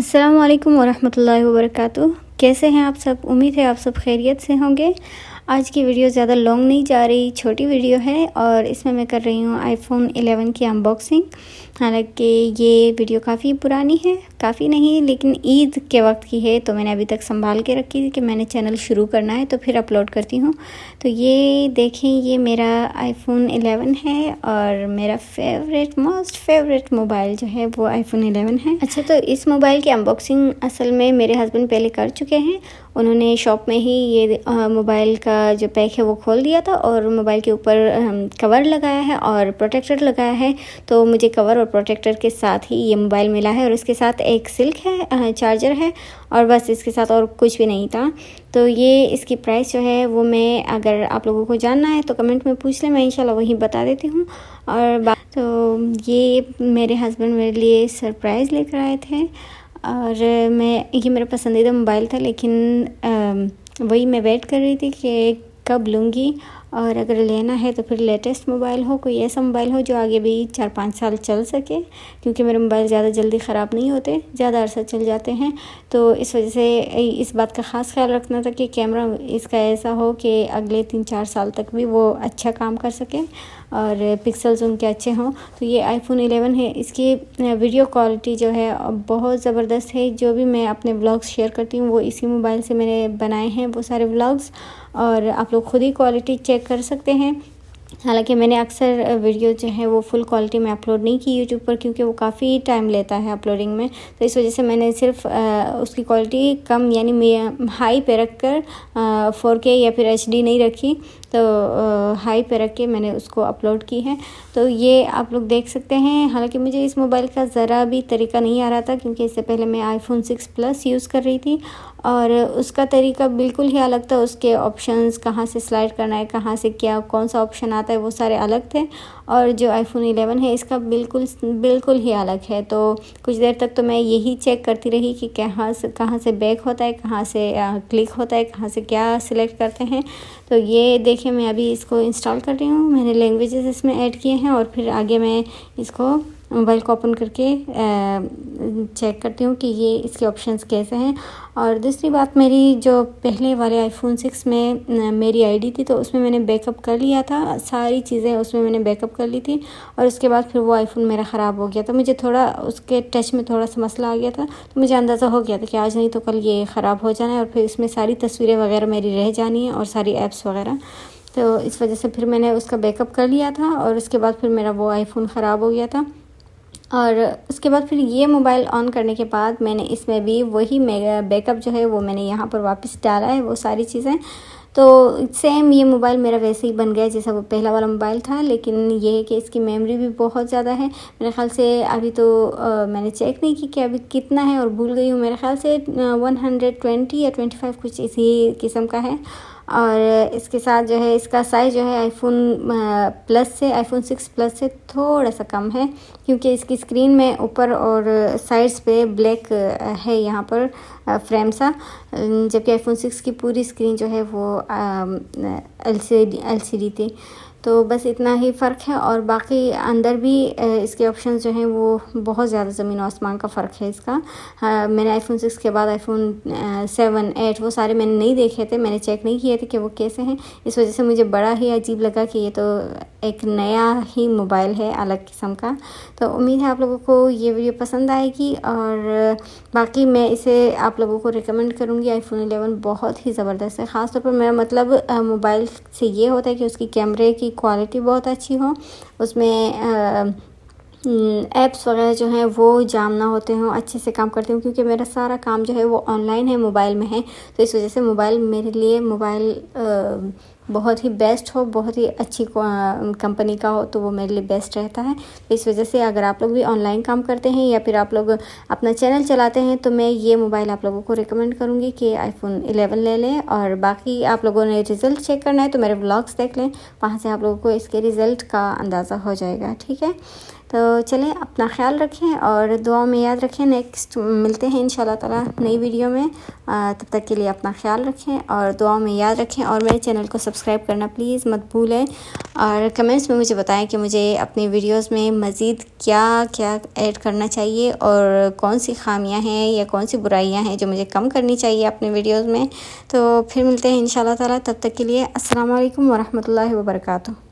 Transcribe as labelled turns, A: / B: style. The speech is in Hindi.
A: अस्सलाम वालेकुम वरहमतुल्लाहि वबरकातुह। कैसे हैं आप सब? उम्मीद है आप सब खैरियत से होंगे। आज की वीडियो ज़्यादा लॉन्ग नहीं जा रही, छोटी वीडियो है और इसमें मैं कर रही हूँ आईफोन 11 की अनबॉक्सिंग। हालांकि ये वीडियो काफ़ी पुरानी है, काफ़ी नहीं लेकिन ईद के वक्त की है, तो मैंने अभी तक संभाल के रखी थी कि मैंने चैनल शुरू करना है तो फिर अपलोड करती हूँ। तो ये देखें, ये मेरा आईफोन 11 है और मेरा मोस्ट फेवरेट मोबाइल जो है वो आईफोन 11 है। अच्छा, तो इस मोबाइल की अनबॉक्सिंग असल में मेरे हस्बैंड पहले कर चुके हैं। उन्होंने शॉप में ही ये मोबाइल का जो पैक है वो खोल दिया था और मोबाइल के ऊपर कवर लगाया है और प्रोटेक्टर लगाया है। तो मुझे कवर और प्रोटेक्टर के साथ ही ये मोबाइल मिला है और इसके साथ एक सिल्क है, चार्जर है और बस इसके साथ और कुछ भी नहीं था। तो ये इसकी प्राइस जो है वो मैं, अगर आप लोगों को जानना है तो कमेंट में पूछ लें, मैं इंशाल्लाह वहीं बता देती हूँ। और तो ये मेरे हस्बैंड मेरे लिए सरप्राइज़ लेकर आए थे और ये मेरा पसंदीदा मोबाइल था, लेकिन वही मैं वेट कर रही थी कि कब लूँगी और अगर लेना है तो फिर लेटेस्ट मोबाइल हो, कोई ऐसा मोबाइल हो जो आगे भी 4-5 साल चल सके, क्योंकि मेरे मोबाइल ज़्यादा जल्दी ख़राब नहीं होते, ज़्यादा अरसा चल जाते हैं। तो इस वजह से इस बात का ख़ास ख्याल रखना था कि कैमरा इसका ऐसा हो कि अगले 3-4 साल तक भी वो अच्छा काम कर सके और पिक्सल्स उनके अच्छे हों। तो ये आईफोन 11 है, इसकी वीडियो क्वालिटी जो है बहुत ज़बरदस्त है। जो भी मैं अपने व्लॉग्स शेयर करती हूँ वो इसी मोबाइल से मैंने बनाए हैं, वो सारे व्लॉग्स, और आप लोग खुद ही क्वालिटी चेक कर सकते हैं। हालांकि मैंने अक्सर वीडियो जो है वो फुल क्वालिटी में अपलोड नहीं की यूट्यूब पर, क्योंकि वो काफ़ी टाइम लेता है अपलोडिंग में। तो इस वजह से मैंने सिर्फ उसकी क्वालिटी कम यानी हाई पे रख कर 4K या फिर HD नहीं रखी, तो हाई पे रख के मैंने उसको अपलोड की है। तो ये आप लोग देख सकते हैं। हालांकि मुझे इस मोबाइल का ज़रा भी तरीका नहीं आ रहा था, क्योंकि इससे पहले मैं आईफोन 6 प्लस यूज़ कर रही थी और उसका तरीका बिल्कुल ही अलग था। उसके ऑप्शंस, कहाँ से स्लाइड करना है, कहाँ से क्या कौन सा ऑप्शन आता है, वो सारे अलग थे। और जो आईफोन 11 है इसका बिल्कुल ही अलग है। तो कुछ देर तक तो मैं यही चेक करती रही कि कहाँ से बैक होता है, कहाँ से क्लिक होता है, कहाँ से क्या सिलेक्ट करते हैं। तो ये देखिए, मैं अभी इसको इंस्टॉल कर रही हूँ। मैंने लैंग्वेजेस इसमें ऐड किए हैं और फिर आगे मैं इसको मोबाइल को ओपन करके चेक करती हूँ कि ये इसके ऑप्शंस कैसे हैं। और दूसरी बात, मेरी जो पहले वाले आईफोन 6 में मेरी आईडी थी, तो उसमें मैंने बैकअप कर लिया था, सारी चीज़ें उसमें मैंने बैकअप कर ली थी और उसके बाद फिर वो आईफोन मेरा ख़राब हो गया था। मुझे थोड़ा उसके टच में थोड़ा सा मसला आ गया था, तो मुझे अंदाज़ा हो गया था कि आज नहीं तो कल ये ख़राब हो जाना है और फिर इसमें सारी तस्वीरें वगैरह मेरी रह जानी है और सारी ऐप्स वगैरह। तो इस वजह से फिर मैंने उसका बैकअप कर लिया था और उसके बाद फिर मेरा वो आईफोन ख़राब हो गया था। और उसके बाद फिर ये मोबाइल ऑन करने के बाद मैंने इसमें भी वही मेरा बैकअप जो है वो मैंने यहाँ पर वापस डाला है, वो सारी चीज़ें। तो सेम ये मोबाइल मेरा वैसे ही बन गया जैसा वो पहला वाला मोबाइल था, लेकिन ये है कि इसकी मेमोरी भी बहुत ज़्यादा है। मेरे ख़्याल से अभी तो मैंने चेक नहीं की कि अभी कितना है और भूल गई हूँ। मेरे ख़्याल से 120 या 25 कुछ इसी किस्म का है। और इसके साथ जो है इसका साइज़ जो है आईफोन 6 प्लस से थोड़ा सा कम है, क्योंकि इसकी स्क्रीन में ऊपर और साइड्स पे ब्लैक है यहाँ पर फ्रेम सा, जबकि आईफोन 6 की पूरी स्क्रीन जो है वो LCD थी। तो बस इतना ही फ़र्क है और बाकी अंदर भी इसके ऑप्शंस जो हैं वो बहुत ज़्यादा ज़मीन आसमान का फ़र्क है इसका। मैंने आईफोन 6 के बाद आईफोन 7, 8 वो सारे मैंने नहीं देखे थे, मैंने चेक नहीं किए थे कि वो कैसे हैं। इस वजह से मुझे बड़ा ही अजीब लगा कि ये तो एक नया ही मोबाइल है, अलग किस्म का। तो उम्मीद है आप लोगों को ये वीडियो पसंद आएगी और बाकी मैं इसे आप लोगों को रिकमेंड करूँगी। आईफोन 11 बहुत ही ज़बरदस्त है। ख़ास तौर पर मेरा मतलब मोबाइल से ये होता है कि उसकी कैमरे की क्वालिटी बहुत अच्छी हो, उसमें ऐप्स वगैरह जो हैं वो जाम ना होते हों, अच्छे से काम करते हूँ, क्योंकि मेरा सारा काम जो है वो ऑनलाइन है, मोबाइल में है। तो इस वजह से मोबाइल मेरे लिए बहुत ही बेस्ट हो, बहुत ही अच्छी कंपनी का हो तो वो मेरे लिए बेस्ट रहता है। तो इस वजह से अगर आप लोग भी ऑनलाइन काम करते हैं या फिर आप लोग अपना चैनल चलाते हैं तो मैं ये मोबाइल आप लोगों को रिकमेंड करूँगी कि आईफोन 11 ले लें। और बाकी आप लोगों ने रिज़ल्ट चेक करना है तो मेरे व्लॉग्स देख लें, वहाँ से आप लोगों को इसके रिज़ल्ट का अंदाज़ा हो जाएगा। ठीक है, तो चलें, अपना ख्याल रखें और दुआ में याद रखें। नेक्स्ट मिलते हैं इंशाल्लाह ताला नई वीडियो में। तब तक के लिए अपना ख्याल रखें और दुआ में याद रखें और मेरे चैनल को सब्सक्राइब करना प्लीज़ मत भूलें। और कमेंट्स में मुझे बताएं कि मुझे अपनी वीडियोस में मज़ीद क्या क्या ऐड करना चाहिए और कौन सी खामियां हैं या कौन सी बुराइयां हैं जो मुझे कम करनी चाहिए अपने वीडियोस में। तो फिर मिलते हैं इंशाल्लाह ताला, तब तक के लिए अस्सलाम वालेकुम वरहमतुल्लाहि वबरकातुहू।